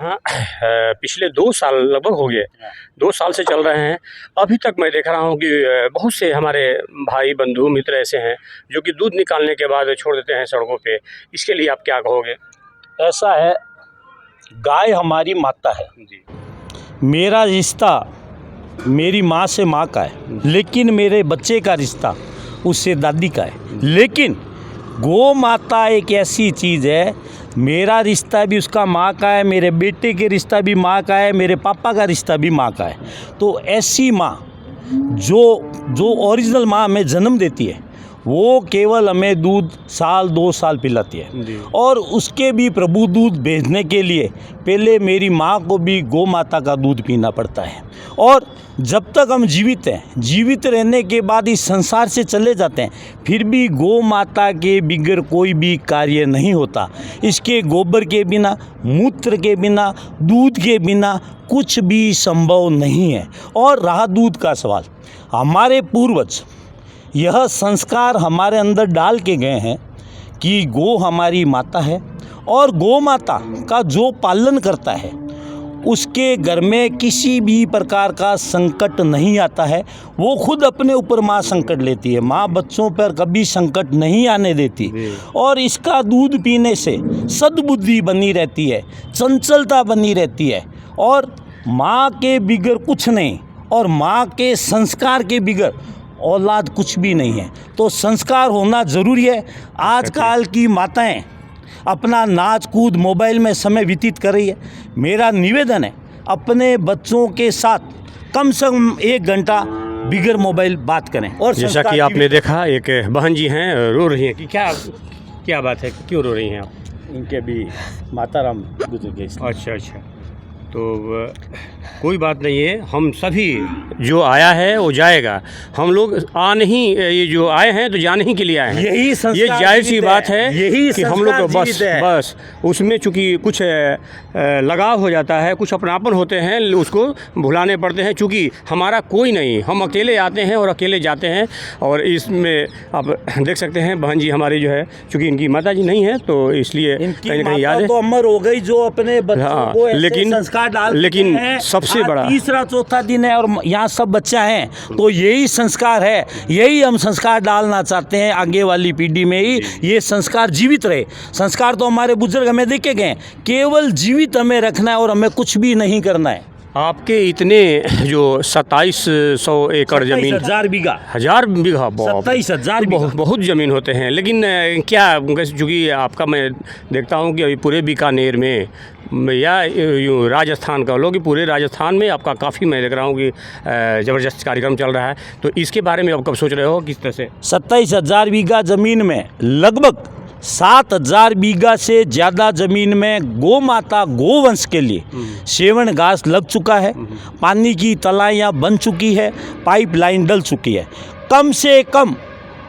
हाँ, पिछले 2 साल लगभग हो गए, 2 साल से चल रहे हैं। अभी तक मैं देख रहा हूँ कि बहुत से हमारे भाई बंधु मित्र ऐसे हैं जो कि दूध निकालने के बाद छोड़ देते हैं सड़कों पे। इसके लिए आप क्या कहोगे? ऐसा है, गाय हमारी माता है। जी। मेरा रिश्ता मेरी माँ से माँ का है, लेकिन मेरे बच्चे का रिश्ता उससे दादी का है। लेकिन गौ माता एक ऐसी चीज़ है, मेरा रिश्ता भी उसका माँ का है, मेरे बेटे के रिश्ता भी माँ का है, मेरे पापा का रिश्ता भी माँ का है। तो ऐसी माँ जो ओरिजिनल माँ हमें जन्म देती है, वो केवल हमें दूध साल 2 साल पिलाती है। और उसके भी प्रभु दूध भेजने के लिए पहले मेरी माँ को भी गौ माता का दूध पीना पड़ता है। और जब तक हम जीवित हैं, जीवित रहने के बाद इस संसार से चले जाते हैं, फिर भी गौ माता के बिगर कोई भी कार्य नहीं होता। इसके गोबर के बिना, मूत्र के बिना, दूध के बिना कुछ भी संभव नहीं है। और रहा दूध का सवाल, हमारे पूर्वज यह संस्कार हमारे अंदर डाल के गए हैं कि गौ हमारी माता है, और गौ माता का जो पालन करता है उसके घर में किसी भी प्रकार का संकट नहीं आता है। वो खुद अपने ऊपर माँ संकट लेती है, माँ बच्चों पर कभी संकट नहीं आने देती। और इसका दूध पीने से सद्बुद्धि बनी रहती है, चंचलता बनी रहती है, और माँ के बिगर कुछ नहीं, और माँ के संस्कार के बिगर औलाद कुछ भी नहीं है। तो संस्कार होना ज़रूरी है। आजकल की माताएं अपना नाच कूद मोबाइल में समय व्यतीत कर रही है। मेरा निवेदन है, अपने बच्चों के साथ कम से कम 1 घंटा बिगर मोबाइल बात करें। और जैसा कि आपने देखा, एक बहन जी हैं, रो रही हैं कि क्या बात है, क्यों रो रही हैं आप? इनके भी माता राम गुजर गए। अच्छा। तो कोई बात नहीं है, हम सभी जो आया है वो जाएगा। हम लोग ये जो आए हैं तो जाने ही के लिए आए हैं। यही संस्कार, ये जायज़ सी बात है, यही कि हम लोग को बस उसमें चूँकि कुछ लगाव हो जाता है, कुछ अपनापन होते हैं, उसको भुलाने पड़ते हैं। चूँकि हमारा कोई नहीं, हम अकेले आते हैं और अकेले जाते हैं। और इसमें आप देख सकते हैं बहन जी हमारी जो है, चूँकि इनकी माता जी नहीं है तो इसलिए कहीं ना कहीं याद है तो अमर हो गई, जो अपने बच्चों को ऐसे संस्कार लेकिन सबसे बड़ा 3रा-4था दिन है और यहाँ सब बच्चा हैं, तो यही संस्कार है, यही हम संस्कार डालना चाहते हैं आगे वाली पीढ़ी में ही ये संस्कार जीवित रहे। संस्कार तो हमारे बुजुर्ग हमें देके गए, केवल जीवित हमें रखना है और हमें कुछ भी नहीं करना है। आपके इतने जो 2700 एकड़ जमीन, 27,000 बीघा, 1000 बीघा, 27,000 बहुत ज़मीन होते हैं। लेकिन क्या, चूँकि आपका मैं देखता हूँ कि अभी पूरे बीकानेर में या यूँ राजस्थान का लोग, पूरे राजस्थान में आपका काफ़ी मैं देख रहा हूँ कि ज़बरदस्त कार्यक्रम चल रहा है। तो इसके बारे में आप कब सोच रहे हो, किस तरह से? 27,000 बीघा ज़मीन में लगभग 7,000 बीघा से ज़्यादा ज़मीन में गौ माता गोवंश के लिए सेवन घास लग चुका है, पानी की तलाइयाँ बन चुकी है, पाइपलाइन डल चुकी है। कम से कम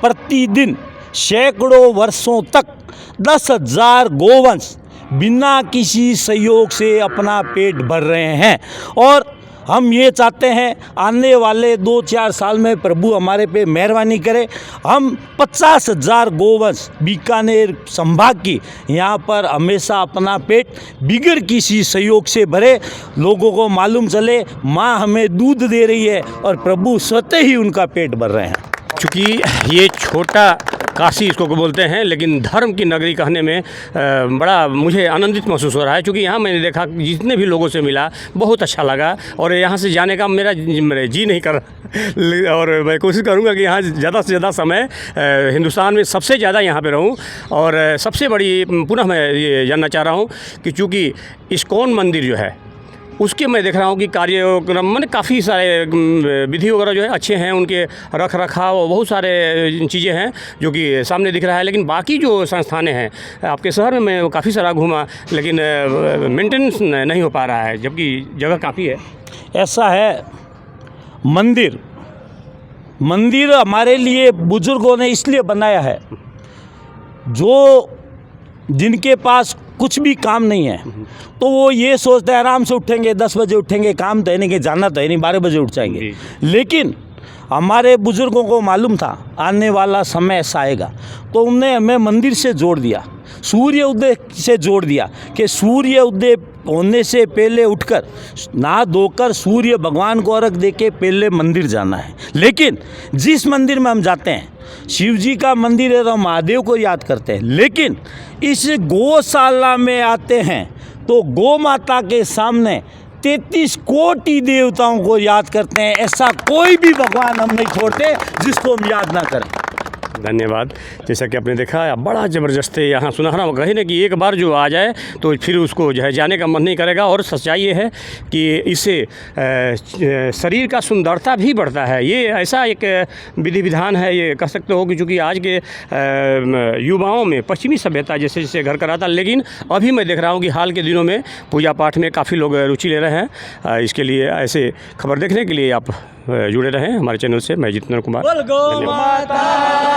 प्रतिदिन सैकड़ों वर्षों तक 10,000 गोवंश बिना किसी सहयोग से अपना पेट भर रहे हैं। और हम ये चाहते हैं आने वाले 2-4 साल में प्रभु हमारे पे मेहरबानी करे, हम 50,000 गोवंश बीकानेर संभाग की यहाँ पर हमेशा अपना पेट बिगर किसी सहयोग से भरे, लोगों को मालूम चले माँ हमें दूध दे रही है और प्रभु स्वतः ही उनका पेट भर रहे हैं। चूँकि ये छोटा काशी इसको बोलते हैं, लेकिन धर्म की नगरी कहने में बड़ा मुझे आनंदित महसूस हो रहा है। क्योंकि यहाँ मैंने देखा, जितने भी लोगों से मिला, बहुत अच्छा लगा। और यहाँ से जाने का मेरा जी नहीं कर रहा, और मैं कोशिश करूँगा कि यहाँ ज़्यादा से ज़्यादा समय हिंदुस्तान में सबसे ज़्यादा यहाँ पे रहूँ। और सबसे बड़ी पुनः मैं ये जानना चाह रहा हूँ कि चूँकि इस्कॉन मंदिर जो है, उसके मैं देख रहा हूँ कि कार्यक्रम मैंने काफ़ी सारे विधि वगैरह जो है अच्छे हैं, उनके रख रखाव बहुत सारे चीज़ें हैं जो कि सामने दिख रहा है। लेकिन बाकी जो संस्थानें हैं, आपके शहर में मैं काफ़ी सारा घूमा, लेकिन मेंटेनेंस नहीं हो पा रहा है, जबकि जगह काफ़ी है। ऐसा है, मंदिर हमारे लिए बुजुर्गों ने इसलिए बनाया है, जो जिनके पास कुछ भी काम नहीं है तो वो ये सोचते हैं आराम से उठेंगे, 10 बजे उठेंगे, काम तो है नहीं कि जाना तो है नहीं, 12 बजे उठ जाएंगे। लेकिन हमारे बुजुर्गों को मालूम था आने वाला समय ऐसा आएगा, तो उन्होंने हमें मंदिर से जोड़ दिया, सूर्य उदय से जोड़ दिया कि सूर्य उदय होने से पहले उठकर नहा धोकर सूर्य भगवान को अर्घ दे के पहले मंदिर जाना है। लेकिन जिस मंदिर में हम जाते हैं, शिव जी का मंदिर है तो हम महादेव को याद करते हैं, लेकिन इस गौशाला में आते हैं तो गौ माता के सामने 33 कोटि देवताओं को याद करते हैं। ऐसा कोई भी भगवान हम नहीं छोड़ते जिसको हम याद ना करें। धन्यवाद। जैसा कि आपने देखा बड़ा ज़बरदस्त है यहाँ सुनहरा कहीं ना कि एक बार जो आ जाए तो फिर उसको जो है जाने का मन नहीं करेगा। और सच्चाई ये है कि इससे शरीर का सुंदरता भी बढ़ता है। ये ऐसा एक विधि विधान है, ये कह सकते हो कि चूँकि आज के युवाओं में पश्चिमी सभ्यता जैसे जैसे घर कराता, लेकिन अभी मैं देख रहा हूँ कि हाल के दिनों में पूजा पाठ में काफ़ी लोग रुचि ले रहे हैं। इसके लिए ऐसे खबर देखने के लिए आप जुड़े रहें हमारे चैनल से। मैं जितेंद्र कुमार। बोल गौ माता।